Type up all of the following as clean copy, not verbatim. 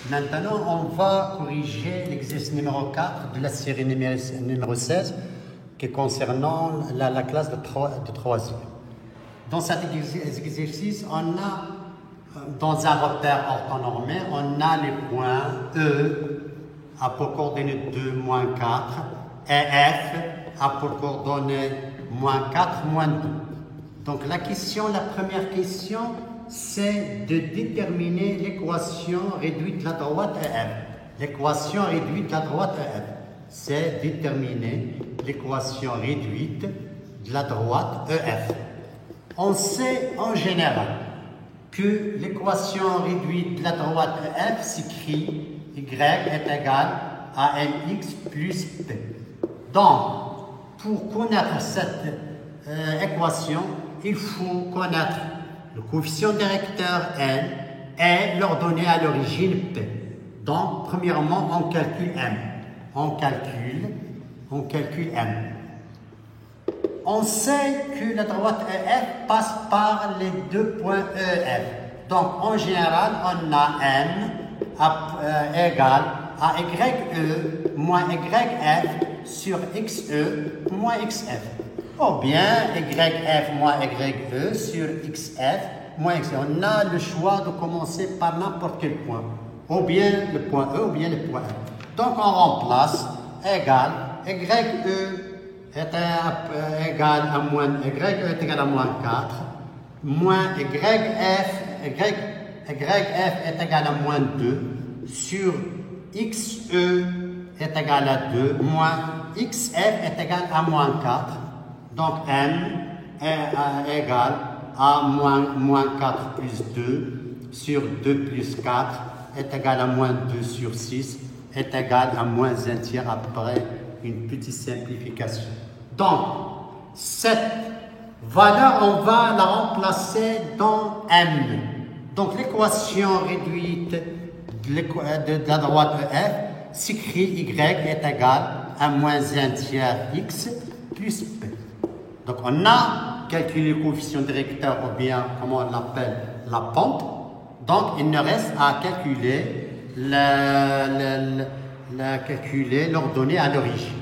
Maintenant, on va corriger l'exercice numéro 4 de la série numéro 16 qui concernant la classe de 3e. Dans cet exercice, on a, dans un repère orthonormé, on a les points E à pour coordonnées 2, moins 4 et F à pour coordonnées moins 4, moins 2. Donc la première question, c'est de déterminer l'équation réduite de la droite EF. L'équation réduite de la droite EF, c'est déterminer l'équation réduite de la droite EF. On sait en général que l'équation réduite de la droite EF s'écrit Y est égal à mx plus p. Donc, pour connaître cette équation, il faut connaître le coefficient directeur n et l'ordonnée à l'origine p. Donc, premièrement, on calcule m. On calcule m. On sait que la droite EF passe par les deux points EF. Donc, en général, on a m égale à YE moins YF sur XE moins XF. Ou bien YF moins YE sur XF moins XF. On a le choix de commencer par n'importe quel point. Ou bien le point E ou bien le point F. Donc on remplace égal YE est égal à moins YE est égal à moins 4 moins YF est égal à moins 2 sur XE est égal à 2 moins XF est égal à moins 4. Donc m est égal à moins 4 plus 2 sur 2 plus 4 est égal à moins 2 sur 6 est égal à moins 1 tiers après une petite simplification. Donc, cette valeur, on va la remplacer dans m. Donc, l'équation réduite de la droite EF s'écrit Y est égal à moins 1 tiers x plus p. Donc, on a calculé le coefficient directeur, ou bien, comment on l'appelle, la pente. Donc, il nous reste à calculer l'ordonnée à l'origine.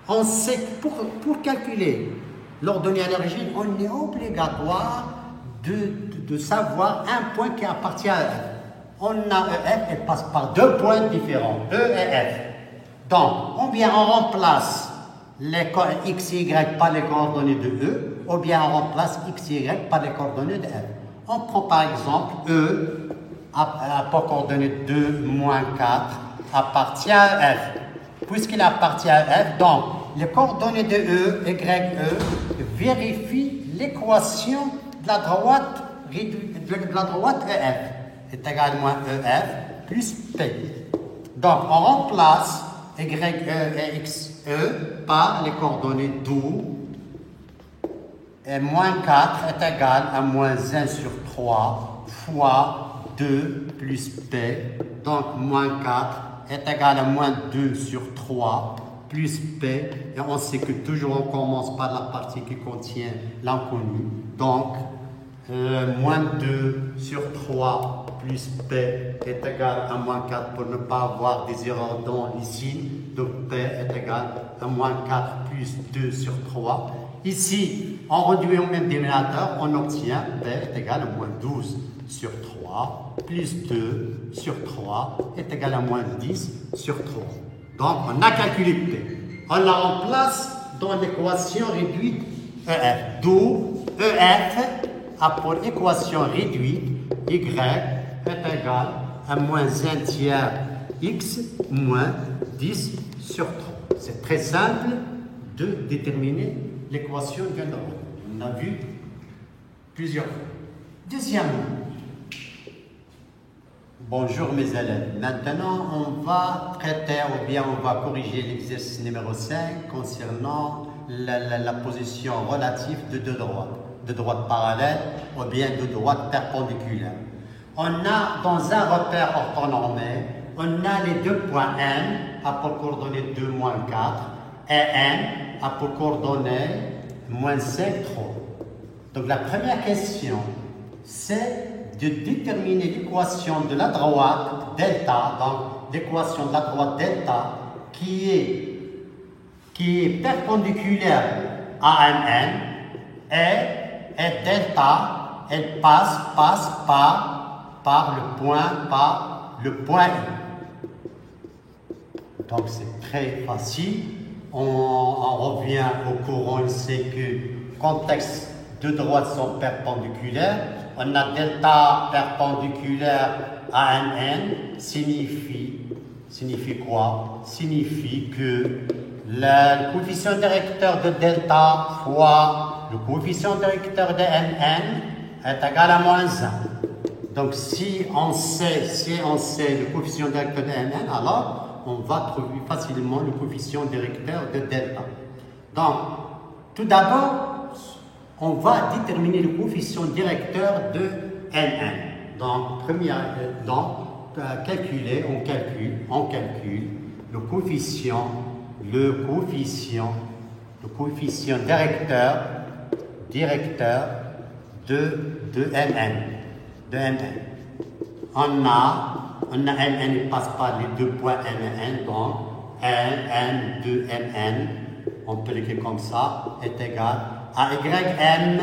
On sait que pour calculer l'ordonnée à l'origine, on est obligatoire de savoir un point qui appartient à F. On a EF, elle passe par deux points différents, E et F. Donc, on remplace les x et y par les coordonnées de E, ou bien on remplace x et y par les coordonnées de F. On prend par exemple E pour coordonnées 2, moins 4, appartient à F. Puisqu'il appartient à F, donc les coordonnées de E, YE, vérifient l'équation de la droite EF est égal à moins EF plus P. Donc on remplace YE et XE par les coordonnées 12 et moins 4 est égal à moins 1 sur 3 fois 2 plus P. Donc moins 4 est égal à moins 2 sur 3 plus P. Et on sait que toujours on commence par la partie qui contient l'inconnu. Donc moins 2 sur 3 plus P est égal à moins 4 pour ne pas avoir des erreurs dans ici. Donc P est égal à moins 4 plus 2 sur 3. Ici, en réduit au même dénominateur, on obtient P est égal à moins 12 sur 3 plus 2 sur 3 est égal à moins 10 sur 3. Donc on a calculé P. On la remplace dans l'équation réduite EF. D'où EF a pour équation réduite Y est égal à moins 1 tiers x moins 10 sur 3. C'est très simple de déterminer l'équation de l'ordre. On a vu plusieurs fois. Deuxièmement, bonjour mes élèves. Maintenant, on va traiter ou bien on va corriger l'exercice numéro 5 concernant la position relative de deux droites. De droite parallèle ou bien de droite perpendiculaire. On a dans un repère orthonormé, on a les deux points N à pour coordonnées 2, moins 4 et N à pour coordonnées moins 5, 3. Donc la première question, c'est de déterminer l'équation de la droite delta, donc l'équation de la droite delta qui est perpendiculaire à MN et delta, elle passe par le point I. Donc c'est très facile. On revient au courant, on sait que contexte de droite sont perpendiculaires. On a delta perpendiculaire à MN, signifie quoi? Signifie que le coefficient directeur de delta fois le coefficient directeur de MN est égal à moins 1. Donc si on sait le coefficient directeur de MN, alors on va trouver facilement le coefficient directeur de delta. Donc, tout d'abord, on va déterminer le coefficient directeur de Mn. Donc, on calcule le coefficient directeur de Mn. On a Mn, il passe par les deux points Mn, donc Mn de Mn, on peut l'écrire comme ça, est égal à Ym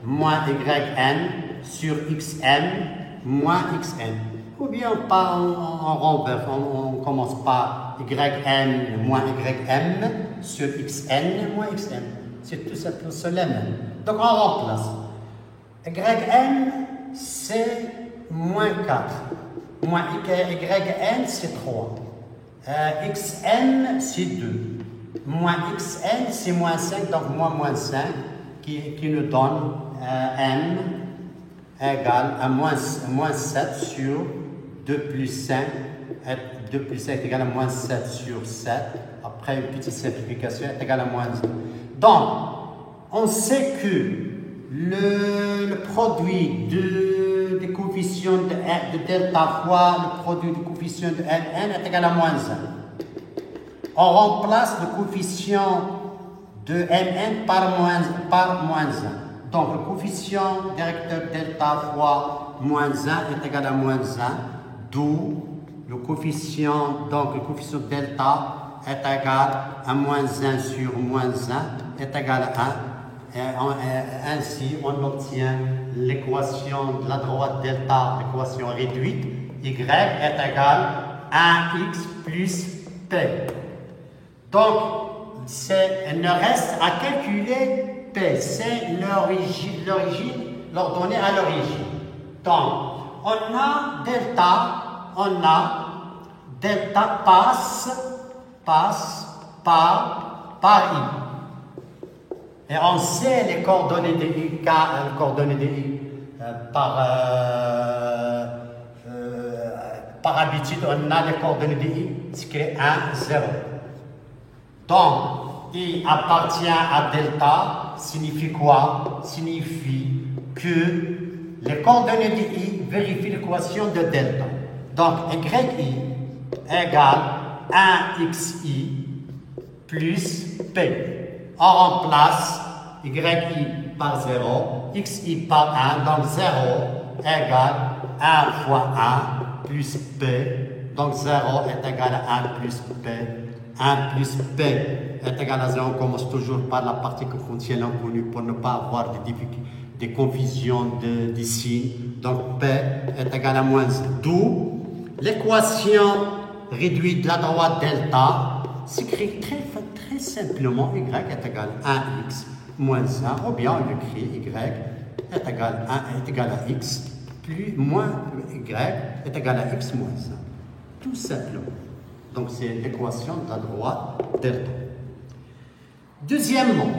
moins Yn sur Xm moins Xn. Ou bien on renverse, on commence par Ym moins Ym sur Xn moins Xm. C'est tout simplement cela même. Donc on remplace. Ym, c'est moins 4. Moins Yn, c'est 3. Xn, c'est 2. Moins Xn, c'est moins 5, donc moins 5, qui nous donne M égale à moins 7 sur 2 plus 5. 2 plus 5 est égal à moins 7 sur 7. Après une petite simplification, est égal à moins 1. Donc, on sait que le produit des coefficients de delta fois le produit du coefficient de Mn est égal à moins 1. On remplace le coefficient de Mn par moins 1. Donc le coefficient directeur delta fois moins 1 est égal à moins 1, d'où le coefficient delta est égal à moins 1 sur moins 1 est égal à 1. Et ainsi, on obtient l'équation de la droite delta, l'équation réduite, y est égal à 1x plus p. Donc, il ne reste à calculer p, c'est l'ordonnée à l'origine. Donc, on a delta passe par i. Et on sait les coordonnées de i, car les coordonnées de i, par habitude, on a les coordonnées de i, c'est écrit 1, 0. Donc, i appartient à delta, signifie quoi? Signifie que les coordonnées de i vérifient l'équation de delta. Donc, yi égale 1xi plus p. On remplace yi par 0, xi par 1, donc 0 égale 1 fois 1 plus p. Donc 0 est égal à 1 plus p. 1 plus p est égal à 0. On commence toujours par la partie que contient l'inconnu pour ne pas avoir des confusions de signes. Donc p est égal à moins 1. D'où l'équation réduite de la droite delta s'écrit très simplement y est égal à 1x moins 1, ou bien on écrit y est égal à x plus moins y est égal à x moins 1. Tout simplement. Donc c'est l'équation de la droite delta. Deuxièmement,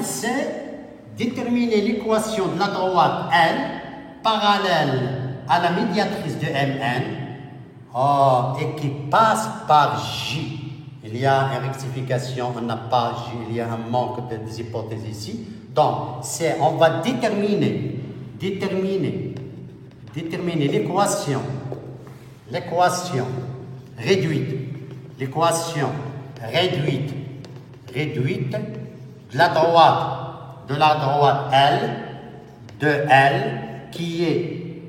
c'est déterminer l'équation de la droite L parallèle à la médiatrice de Mn et qui passe par J. Il y a une rectification, on n'a pas J, il y a un manque des hypothèses ici. Donc, on va déterminer l'équation réduite de la droite L qui est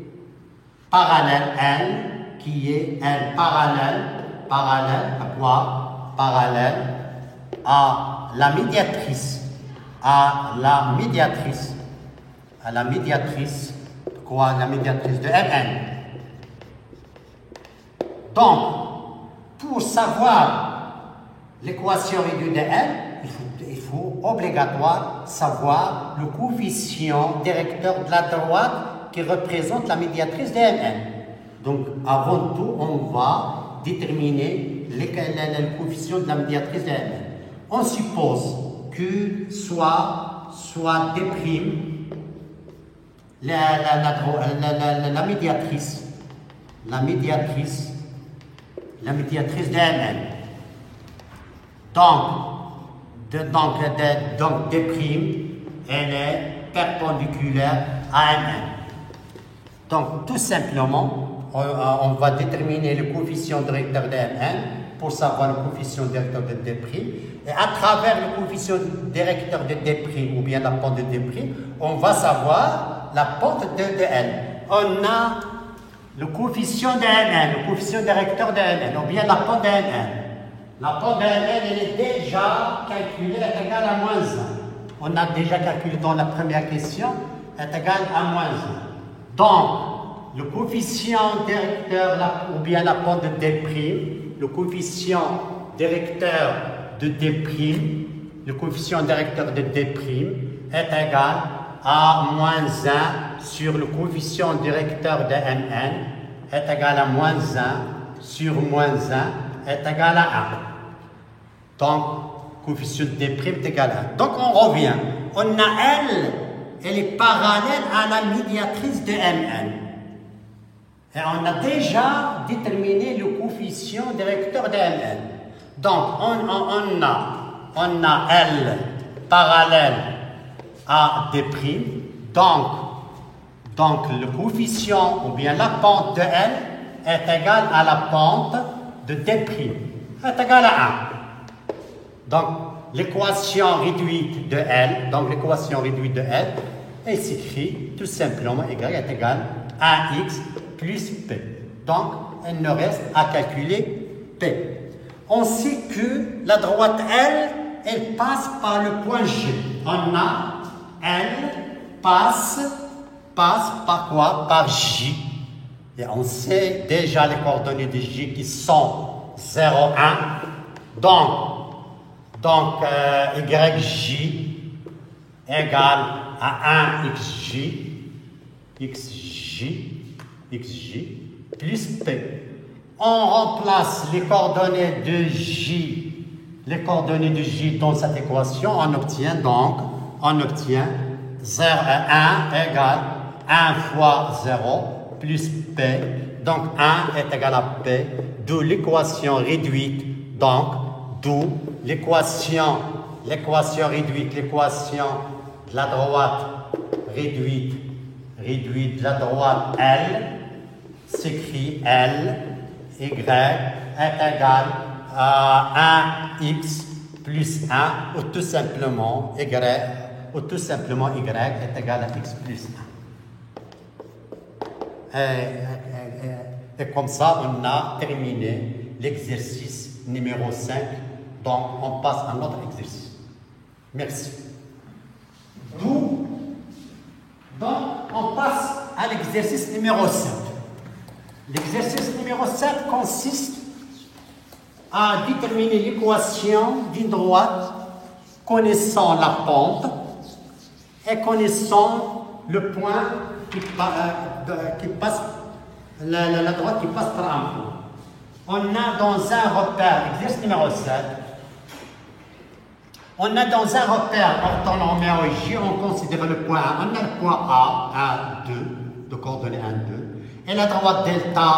parallèle L, qui est L parallèle à quoi? Parallèle à la médiatrice, quoi? La médiatrice de Mn. Donc, pour savoir l'équation réduite de L, il faut obligatoire savoir le coefficient directeur de la droite qui représente la médiatrice de Mn. Donc, avant tout, on va déterminer le coefficient de la médiatrice de Mn. On suppose que soit D', la médiatrice de Mn. Donc D', elle est perpendiculaire à Mn. Donc, tout simplement, on va déterminer le coefficient directeur de Mn pour savoir le coefficient directeur de D'. Et à travers le coefficient directeur de D', ou bien la pente de D', on va savoir la pente de L. On a le coefficient de Mn, le coefficient directeur de Mn, ou bien la pente de Mn. La pente de Mn, elle est déjà calculée, elle est égale à moins 1. On a déjà calculé dans la première question, elle est égale à moins 1. Donc, le coefficient directeur, ou bien la pente de D', le coefficient directeur de D', le coefficient directeur de D' est égal à moins 1 sur le coefficient directeur de Mn est égal à moins 1 sur moins 1 est égal à 1. Donc, coefficient de D' est égal à 1. Donc, on revient. On a L, elle est parallèle à la médiatrice de Mn. Et on a déjà déterminé le coefficient directeur de Mn. Donc, on a L parallèle à D'. Donc, le coefficient, ou bien la pente de L, est égale à la pente de D', est égale à 1. Donc, l'équation réduite de L, elle s'écrit tout simplement Y est égal à X plus P. Donc, il nous reste à calculer P. On sait que la droite L, elle passe par le point G. On a L passe par quoi? Par J. Et on sait déjà les coordonnées de J qui sont 0, 1. Donc YJ égale à 1 XJ plus P. On remplace les coordonnées de J dans cette équation, on obtient 0, 1 égale 1 fois 0 plus P. Donc 1 est égal à P, d'où l'équation réduite. Donc, d'où l'équation réduite, l'équation de la droite réduite de la droite L s'écrit L, Y est égal à 1x plus 1, ou tout simplement Y est égal à x plus 1. Et comme ça, on a terminé l'exercice numéro 5. Donc, on passe à notre exercice. Merci. Donc, on passe à l'exercice numéro 7. L'exercice numéro 7 consiste à déterminer l'équation d'une droite connaissant la pente et connaissant le point qui passe, la droite qui passe par un point. On a dans un repère, exercice numéro 7, on a dans un repère orthonormé J, on considère le point A, on a le point A, 1, 2, de coordonnées 1, 2, et la droite delta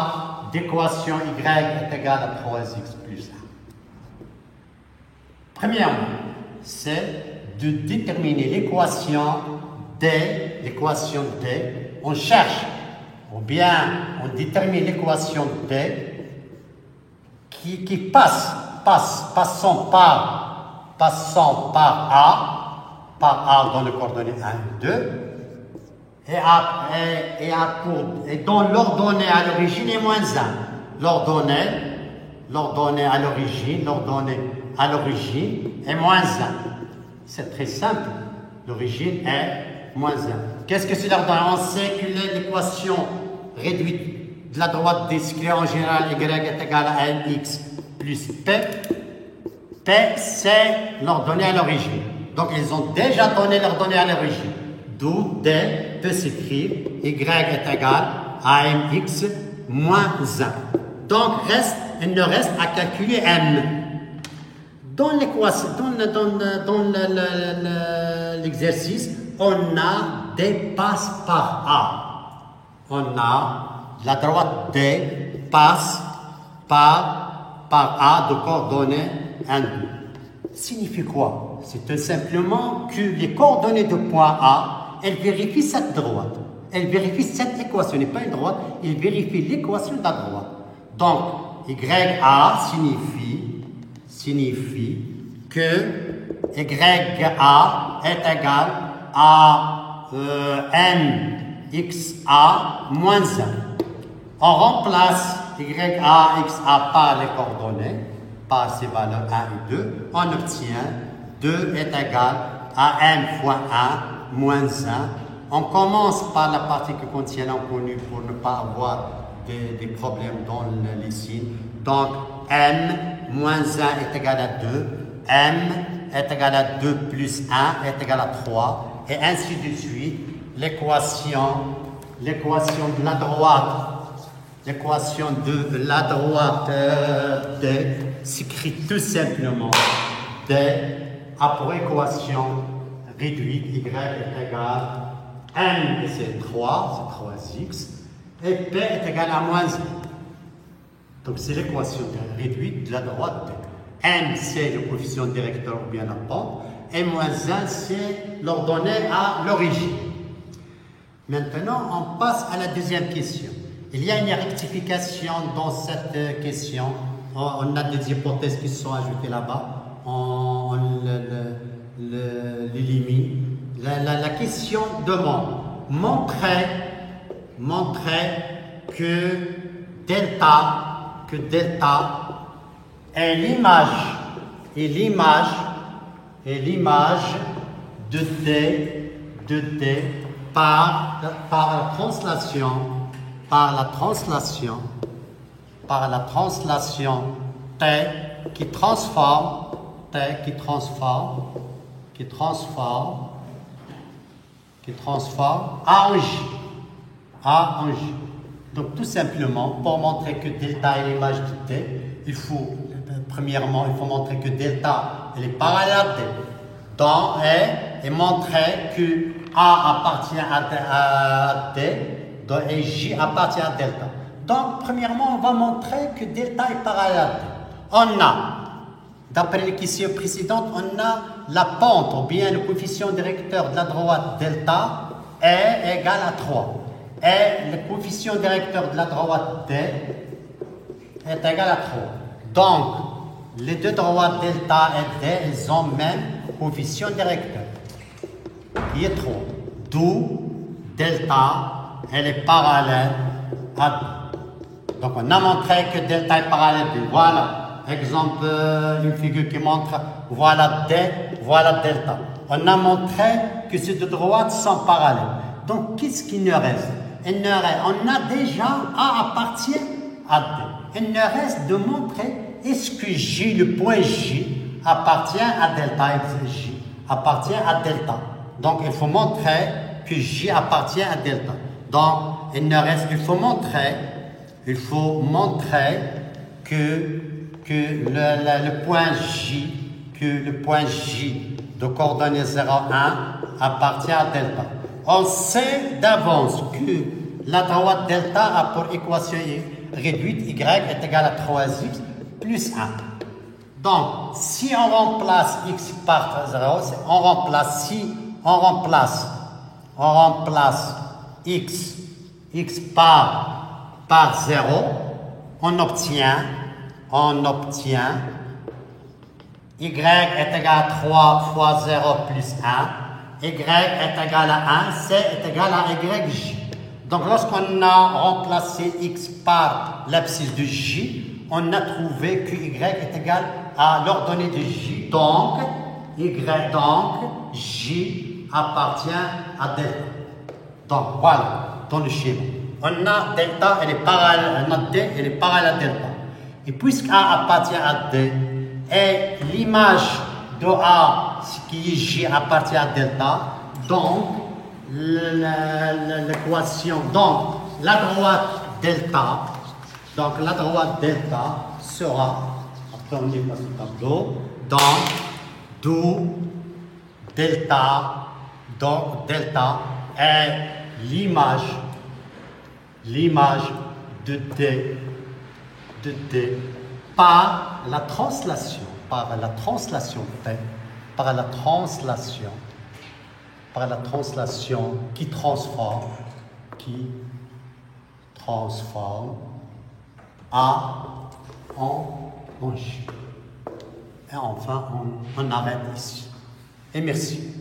d'équation Y est égale à 3x plus 1. Premièrement, c'est de déterminer l'équation D, on cherche, ou bien on détermine l'équation D qui passant par A dans les coordonnées 1 et 2, et dont l'ordonnée à l'origine est moins 1. L'ordonnée à l'origine est moins 1. C'est très simple. L'origine est moins 1. Qu'est-ce que c'est l'ordonnée? On sait que l'équation réduite de la droite discrète en général y est égale à mx plus p. P, c'est l'ordonnée à l'origine. Donc, ils ont déjà donné l'ordonnée à l'origine. D'où D peut s'écrire y est égal à mx moins 1. Donc, il ne reste à calculer m. Dans l'équation, dans l'exercice, on a D passe par A. On a la droite D passe par A de coordonnées 1, 2. Signifie quoi? C'est tout simplement que les coordonnées de point A, elles vérifient cette droite. Elles vérifient cette équation, n'est pas une droite, elles vérifient l'équation de la droite. Donc, YA signifie que YA est égal à MXA moins 1. On remplace YA, XA par les coordonnées, par ces valeurs 1 et 2, on obtient 2 est égal à m fois 1 moins 1. On commence par la partie qui contient l'inconnu pour ne pas avoir des problèmes dans les signes. Donc, m moins 1 est égal à 2, m est égal à 2 plus 1 est égal à 3, et ainsi de suite. L'équation de la droite, D s'écrit tout simplement D a pour équation réduite y est égal à m, c'est 3, c'est 3x, et p est égal à moins 1. Donc c'est l'équation réduite de la droite D. M, c'est le coefficient directeur ou bien la pente, et moins 1, c'est l'ordonnée à l'origine. Maintenant, on passe à la deuxième question. Il y a une rectification dans cette question. On a des hypothèses qui sont ajoutées là-bas. On l'élimine. La question demande montrer que delta est l'image de D par la translation T qui transforme A en J. Donc tout simplement, pour montrer que delta est l'image de T, premièrement, il faut montrer que delta elle est parallèle à D. Dans et montrer que A appartient à D et J appartient à delta. Donc, premièrement, on va montrer que delta est parallèle à D. On a, d'après l'équation précédente, on a la pente, ou bien le coefficient directeur de la droite delta est égal à 3. Et le coefficient directeur de la droite D est égal à 3. Donc, les deux droites delta et D, elles ont le même coefficient directeur, qui est 3. D'où delta, elle est parallèle à D. Donc, on a montré que delta est parallèle à D. Voilà, exemple, une figure qui montre, voilà D, voilà delta. On a montré que ces deux droites sont parallèles. Donc, qu'est-ce qu'il nous reste? On a déjà A appartient à D. Il nous reste de montrer est-ce que J, le point J, appartient à delta, J appartient à delta. Donc, il faut montrer que J appartient à delta. Donc, il faut montrer que le point J de coordonnées 0, 1 appartient à delta. On sait d'avance que la droite delta a pour équation réduite y est égal à 3x plus 1. Donc, si on remplace x par 0, on remplace x par 0, on obtient y est égal à 3 fois 0 plus 1, y est égal à 1, c est égal à yj. Donc lorsqu'on a remplacé x par l'abscisse de j, on a trouvé que y est égal à l'ordonnée de j. Donc j appartient à delta. Donc voilà, dans le schéma. On a delta, elle est parallèle, on a d, elle est parallèle à delta. Et puisque A appartient à D, et l'image de A, qui est J, appartient à delta, donc l'équation, donc la droite delta sera, attendez pas ce tableau, donc d'où delta est l'image de D par la translation qui transforme A en J. Et enfin, on arrête ici. Et merci.